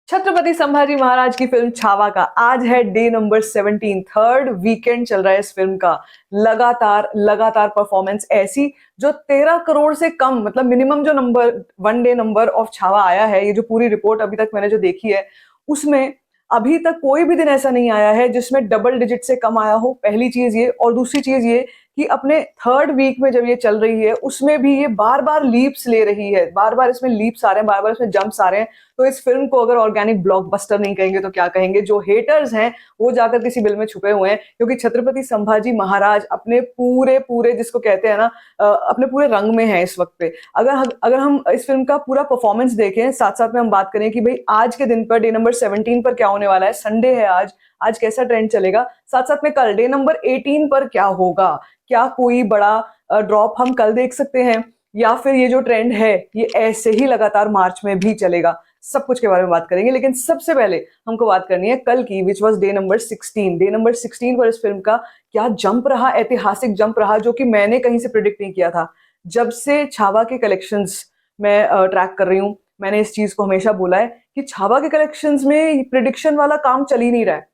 छत्रपति संभाजी महाराज की फिल्म छावा का आज है डे नंबर 17। थर्ड वीकेंड चल रहा है इस फिल्म का। लगातार लगातार परफॉर्मेंस ऐसी जो 13 करोड़ से कम, मतलब मिनिमम जो number one day number of Chhaava आया है, ये जो पूरी रिपोर्ट अभी तक मैंने जो देखी है उसमें अभी तक कोई भी दिन ऐसा नहीं आया है जिसमें डबल डिजिट से कम आया हो। पहली चीज ये, और दूसरी चीज ये कि अपने थर्ड वीक में जब ये चल रही है उसमें भी ये बार बार लीप्स ले रही है, बार बार इसमें लीप्स आ रहे हैं, बार बार इसमें जंप्स आ रहे हैं। तो इस फिल्म को अगर ऑर्गेनिक ब्लॉकबस्टर नहीं कहेंगे तो क्या कहेंगे? जो हेटर्स हैं वो जाकर किसी बिल में छुपे हुए हैं, क्योंकि छत्रपति संभाजी महाराज अपने पूरे पूरे जिसको कहते हैं ना, अपने पूरे रंग में है इस वक्त पे। अगर हम इस फिल्म का पूरा परफॉर्मेंस देखें, साथ साथ में हम बात करें कि भाई आज के दिन पर डे नंबर 17 पर क्या होने वाला है, संडे है आज, आज कैसा ट्रेंड चलेगा, साथ साथ में कल डे नंबर 18 पर क्या होगा, क्या कोई बड़ा ड्रॉप हम कल देख सकते हैं, या फिर ये जो ट्रेंड है ये ऐसे ही लगातार मार्च में भी चलेगा, सब कुछ के बारे में बात करेंगे। लेकिन सबसे पहले हमको बात करनी है कल की, which was day number 16। Day number 16 पर इस फिल्म का क्या जंप रहा, ऐतिहासिक जंप रहा, जो कि मैंने कहीं से प्रिडिक्ट नहीं किया था। जब से छावा के कलेक्शंस मैं ट्रैक कर रही हूँ, मैंने इस चीज को हमेशा बोला है कि छावा के कलेक्शंस में प्रिडिक्शन वाला काम चल ही नहीं रहा है,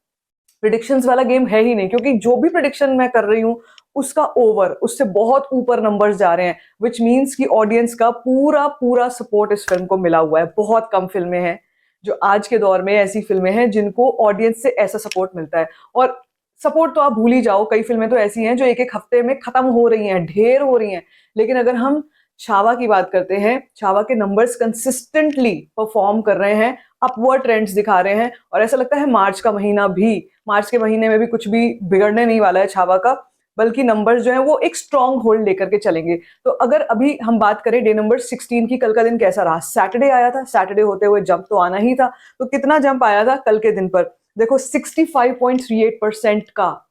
प्रिडिक्शंस वाला गेम है ही नहीं, क्योंकि जो भी प्रिडिक्शन मैं कर रही हूँ उसका ओवर, उससे बहुत ऊपर नंबर्स जा रहे हैं, विच मीन्स कि ऑडियंस का पूरा पूरा सपोर्ट इस फिल्म को मिला हुआ है। बहुत कम फिल्में हैं जो आज के दौर में ऐसी फिल्में हैं जिनको ऑडियंस से ऐसा सपोर्ट मिलता है। और सपोर्ट तो आप भूल ही जाओ, कई फिल्में तो ऐसी हैं जो एक एक हफ्ते में खत्म हो रही हैं, ढेर हो रही हैं। लेकिन अगर हम छावा की बात करते हैं, छावा के नंबर्स कंसिस्टेंटली परफॉर्म कर रहे हैं, अपवर्ड ट्रेंड्स दिखा रहे हैं, और ऐसा लगता है मार्च का महीना भी, मार्च के महीने में भी कुछ भी बिगड़ने नहीं वाला है छावा का, बल्कि नंबर्स जो हैं वो एक स्ट्रॉन्ग होल्ड लेकर के चलेंगे। तो अगर अभी हम बात करें डे नंबर 16 की, कल का दिन कैसा रहा? सैटरडे आया था, सैटरडे होते हुए जंप तो आना ही था। तो कितना जंप आया था कल के दिन पर? देखो 65.38% का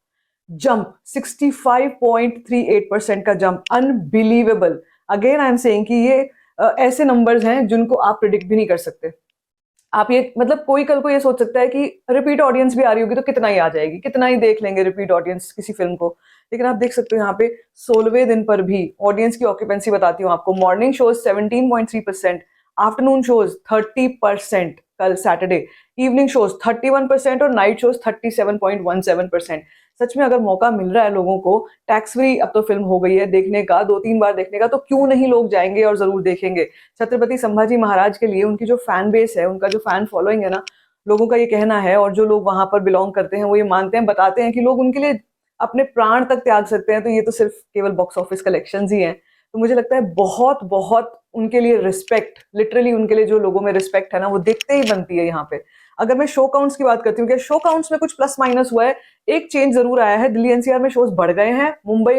जंप, 65.38% का jump, unbelievable. Again I am saying कि ये ऐसे नंबर्स हैं जिनको आप प्रिडिक्ट भी नहीं कर सकते। आप ये, मतलब कोई कल को ये सोच सकता है कि रिपीट ऑडियंस भी आ रही होगी तो कितना ही आ जाएगी, कितना ही देख लेंगे रिपीट ऑडियंस किसी फिल्म को। लेकिन आप देख सकते हो यहाँ पे 16वें दिन पर भी ऑडियंस की ऑक्यूपेंसी बताती हूँ आपको। मॉर्निंग शोज 17.3%, आफ्टरनून शोज 30% कल सैटरडे, इवनिंग शोज 31% और नाइट शोज 37.17%। सच में अगर मौका मिल रहा है लोगों को, टैक्स फ्री अब तो फिल्म हो गई है, देखने का, 2-3 बार देखने का, तो क्यों नहीं लोग जाएंगे और जरूर देखेंगे। छत्रपति संभाजी महाराज के लिए उनकी जो फैन बेस है, उनका जो फैन फॉलोइंग है ना, लोगों का ये कहना है, और जो लोग वहां पर बिलोंग करते हैं वो ये मानते हैं, बताते हैं कि लोग उनके लिए अपने प्राण तक त्याग सकते हैं। तो ये तो सिर्फ केवल बॉक्स ऑफिस कलेक्शंस ही हैं। तो मुझे लगता है बहुत बहुत उनके लिए रिस्पेक्ट, लिटरली उनके लिए जो लोगों में रिस्पेक्ट है ना, वो देखते ही बनती है यहाँ पे। अगर मैं शो काउंट्स की बात करती हूँ, क्या शो काउंट्स में कुछ प्लस माइनस हुआ है? एक चेंज जरूर आया है, दिल्ली एनसीआर में शोज बढ़ गए हैं। मुंबई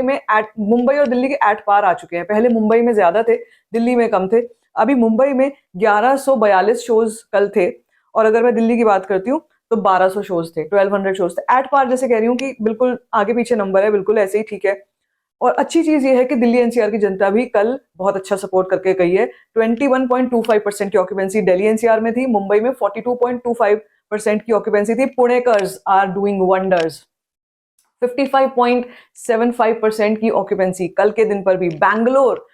और दिल्ली के एट पार आ चुके हैं। पहले मुंबई में ज्यादा थे, दिल्ली में कम थे। अभी मुंबई में 1142 शोज कल थे, और अगर मैं दिल्ली की बात करती हूँ तो 1200 शोज थे, 1200 शोज थे। एट पार जैसे कह रही हूँ कि बिल्कुल आगे पीछे नंबर है, बिल्कुल ऐसे ही ठीक है। और अच्छी चीज ये है कि दिल्ली एनसीआर की जनता भी कल बहुत अच्छा सपोर्ट करके गई है। 21.25% की ऑक्यूपेंसी दिल्ली एनसीआर में थी, मुंबई में 42.25% की ऑक्यूपेंसी थी। पुणेकर्स आर डूइंग वंडर्स, 55.75% की ऑक्यूपेंसी कल के दिन पर भी। बैंगलोर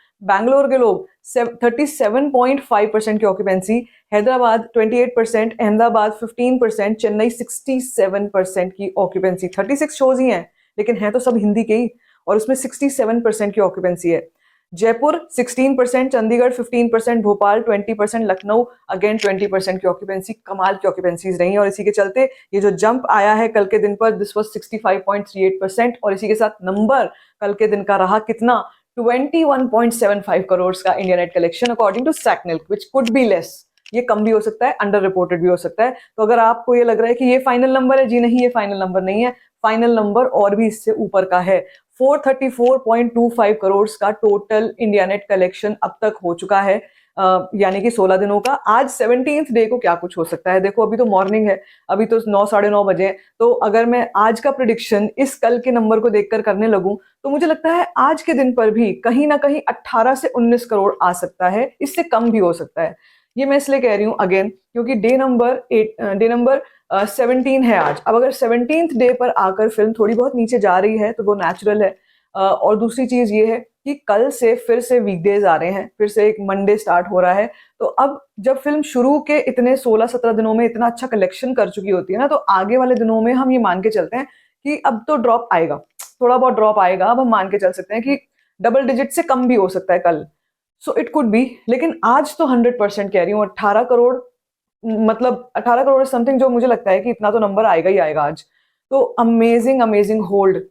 के लोग 37.5% की ऑक्यूपेंसी, हैदराबाद 28%, अहमदाबाद 15%, चेन्नई 67% की ऑक्यूपेंसी। 36 शोज ही हैं लेकिन हैं तो सब हिंदी के ही, और उसमें 67% की ऑक्यूपेंसी है। जयपुर 16%, चंडीगढ़ 15%, भोपाल 20%, लखनऊ अगेन 20% की ऑक्यूपेंसी। कमाल की ऑक्यूपेंसीज रही, और इसी के चलते ये जो जंप आया है कल के दिन पर, दिस वाज 65.38%, और इसी के साथ नंबर कल के दिन का रहा कितना? 21.75 करोड़ का India net collection according to Sacnilk, which could be less. ये कम भी हो सकता है, अंडर रिपोर्टेड भी हो सकता है। तो अगर आपको ये लग रहा है कि ये फाइनल नंबर है, जी नहीं, ये फाइनल नंबर नहीं है। फाइनल नंबर और भी इससे ऊपर का है। 434.25 करोड़ का टोटल इंडिया नेट कलेक्शन अब तक हो चुका है, यानी कि 16 दिनों का। आज 17th डे को क्या कुछ हो सकता है? देखो अभी तो मॉर्निंग है, अभी तो 9 साढ़े 9 बजे हैं। तो अगर मैं आज का प्रिडिक्शन इस कल के नंबर को देखकर करने लगूं तो मुझे लगता है आज के दिन पर भी कहीं ना कहीं 18 से 19 करोड़ आ सकता है, इससे कम भी हो सकता है। ये मैं इसलिए कह रही हूँ अगेन क्योंकि डे नंबर 17 है आज। अब अगर 17th डे पर आकर फिल्म थोड़ी बहुत नीचे जा रही है तो वो नेचुरल है। और दूसरी चीज ये है कि कल से फिर से वीकडेज आ रहे हैं, फिर से एक मंडे स्टार्ट हो रहा है। तो अब जब फिल्म शुरू के इतने 16-17 दिनों में इतना अच्छा कलेक्शन कर चुकी होती है ना, तो आगे वाले दिनों में हम ये मान के चलते हैं कि अब तो ड्रॉप आएगा, थोड़ा बहुत ड्रॉप आएगा। अब हम मान के चल सकते हैं कि डबल डिजिट से कम भी हो सकता है कल। सो इट कुड बी, लेकिन आज तो 100% कह रही हूँ 18 करोड़, मतलब 18 करोड़ समथिंग, जो मुझे लगता है कि इतना तो नंबर आएगा ही आएगा आज। तो अमेजिंग अमेजिंग होल्ड।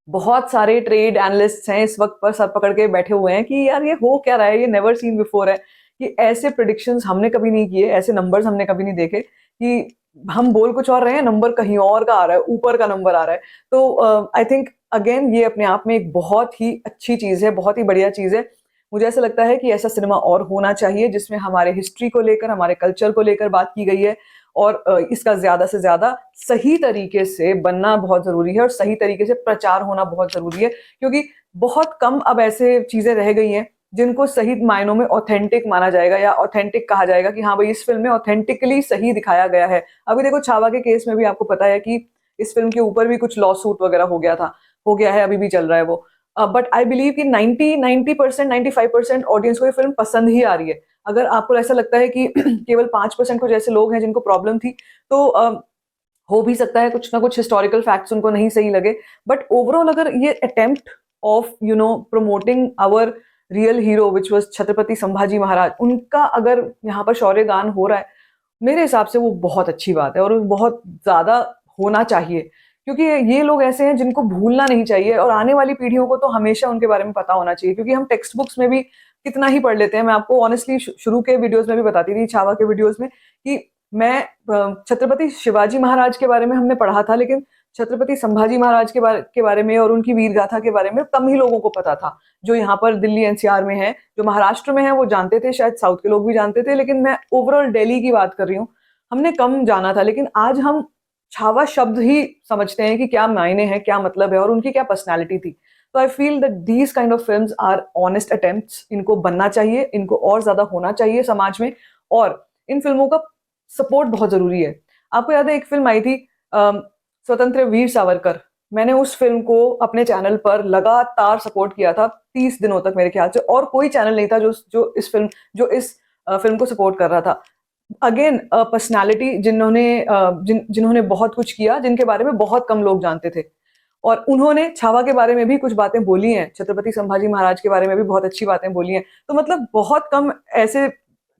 बहुत सारे ट्रेड एनालिस्ट्स हैं इस वक्त पर सर पकड़ के बैठे हुए हैं कि यार ये हो क्या रहा है, ये नेवर सीन बिफोर है, कि ऐसे प्रिडिक्शंस हमने कभी नहीं किए, ऐसे नंबर्स हमने कभी नहीं देखे, कि हम बोल कुछ और रहे हैं, नंबर कहीं और का आ रहा है, ऊपर का नंबर आ रहा है। तो आई थिंक अगेन ये अपने आप में एक बहुत ही अच्छी चीज है, बहुत ही बढ़िया चीज है। मुझे ऐसा लगता है कि ऐसा सिनेमा और होना चाहिए जिसमें हमारे हिस्ट्री को लेकर, हमारे कल्चर को लेकर बात की गई है, और इसका ज्यादा से ज्यादा सही तरीके से बनना बहुत जरूरी है और सही तरीके से प्रचार होना बहुत जरूरी है, क्योंकि बहुत कम अब ऐसे चीजें रह गई हैं जिनको सही मायनों में ऑथेंटिक माना जाएगा या ऑथेंटिक कहा जाएगा कि हाँ भाई इस फिल्म में ऑथेंटिकली सही दिखाया गया है। अभी देखो छावा के केस में भी आपको पता है कि इस फिल्म के ऊपर भी कुछ लॉ सूट वगैरह हो गया था, हो गया है, अभी भी चल रहा है वो। बट आई बिलीव कि 90% 95% ऑडियंस को ये फिल्म पसंद ही आ रही है। अगर आपको ऐसा लगता है कि केवल 5% कुछ ऐसे लोग हैं जिनको प्रॉब्लम थी, तो हो भी सकता है कुछ ना कुछ हिस्टोरिकल फैक्ट्स उनको नहीं सही लगे। बट ओवरऑल अगर ये attempt of promoting our real hero which was Chhatrapati Sambhaji Maharaj, उनका अगर यहाँ पर शौर्य गान हो रहा है, मेरे हिसाब से वो बहुत अच्छी बात है और वो बहुत ज्यादा होना चाहिए, क्योंकि ये लोग ऐसे हैं जिनको भूलना नहीं चाहिए और आने वाली पीढ़ियों को तो हमेशा उनके बारे में पता होना चाहिए। क्योंकि हम टेक्स्ट बुक्स में भी कितना ही पढ़ लेते हैं। मैं आपको ऑनेस्टली शुरू के वीडियोस में भी बताती थी, छावा के वीडियोस में, कि मैं छत्रपति शिवाजी महाराज के बारे में हमने पढ़ा था, लेकिन छत्रपति संभाजी महाराज के बारे में और उनकी वीर गाथा के बारे में कम ही लोगों को पता था। जो यहाँ पर दिल्ली एनसीआर में है, जो महाराष्ट्र में है, वो जानते थे, शायद साउथ के लोग भी जानते थे, लेकिन मैं ओवरऑल दिल्ली की बात कर रही हूँ, हमने कम जाना था। लेकिन आज हम छावा शब्द ही समझते हैं कि क्या मायने हैं, क्या मतलब है और उनकी क्या पर्सनैलिटी थी। तो I feel that these kind of films are honest attempts, इनको बनना चाहिए, इनको और ज्यादा होना चाहिए समाज में, और इन फिल्मों का सपोर्ट बहुत जरूरी है। आपको याद है एक फिल्म आई थी स्वतंत्र वीर सावरकर, मैंने उस फिल्म को अपने चैनल पर लगातार सपोर्ट किया था 30 दिनों तक मेरे ख्याल से, और कोई चैनल नहीं था जो इस फिल्म को सपोर्ट कर रहा था। अगेन पर्सनालिटी जिन्होंने बहुत कुछ किया, जिनके बारे में बहुत कम लोग जानते थे, और उन्होंने छावा के बारे में भी कुछ बातें बोली हैं, छत्रपति संभाजी महाराज के बारे में भी बहुत अच्छी बातें बोली हैं। तो मतलब बहुत कम ऐसे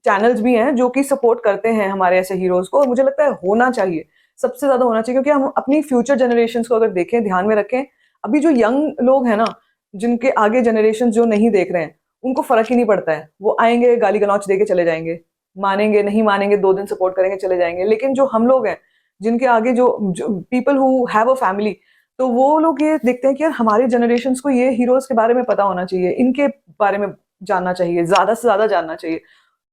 चैनल्स भी हैं जो कि सपोर्ट करते हैं हमारे ऐसे हीरोज को, और मुझे लगता है होना चाहिए, सबसे ज्यादा होना चाहिए। क्योंकि हम अपनी फ्यूचर जनरेशन को अगर देखें, ध्यान में रखें, अभी जो यंग लोग हैं ना, जिनके आगे जनरेशन जो नहीं देख रहे हैं, उनको फर्क ही नहीं पड़ता है। वो आएंगे, गाली गलौच दे के चले जाएंगे, मानेंगे नहीं मानेंगे, 2 दिन सपोर्ट करेंगे, चले जाएंगे। लेकिन जो हम लोग हैं, जिनके आगे जो people who have a family, तो वो लोग ये देखते हैं कि यार हमारी जनरेशन को ये हीरोज के बारे में पता होना चाहिए, इनके बारे में जानना चाहिए, ज्यादा से ज्यादा जानना चाहिए।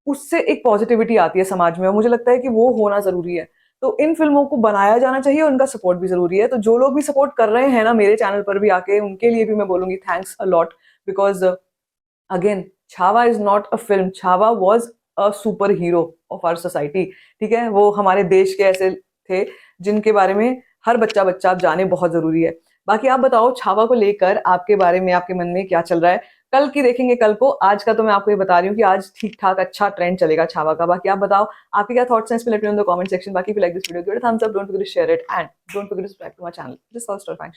उससे एक पॉजिटिविटी आती है समाज में, और मुझे लगता है कि वो होना जरूरी है। तो इन फिल्मों को बनाया जाना चाहिए और उनका सपोर्ट भी जरूरी है। तो जो लोग भी सपोर्ट कर रहे हैं ना मेरे चैनल पर भी आके, उनके लिए भी मैं बोलूंगी thanks a lot, because again Chhaava is not a film, Chhaava was a superhero of our society. ठीक है, वो हमारे देश के ऐसे थे जिनके बारे में हर बच्चा बच्चा आप जाने, बहुत जरूरी है। बाकी आप बताओ छावा को लेकर आपके बारे में, आपके मन में क्या चल रहा है। कल की देखेंगे कल को, आज का तो मैं आपको ये बता रही हूँ कि आज ठीक ठाक अच्छा ट्रेंड चलेगा छावा का। बाकी आप बताओ आपके क्या थॉट्स हैं इस पे, let me know in the comment section. बाकी if you like this video, give it a thumbs up, don't forget to share it, and don't forget to subscribe to my channel. This is all Story Function.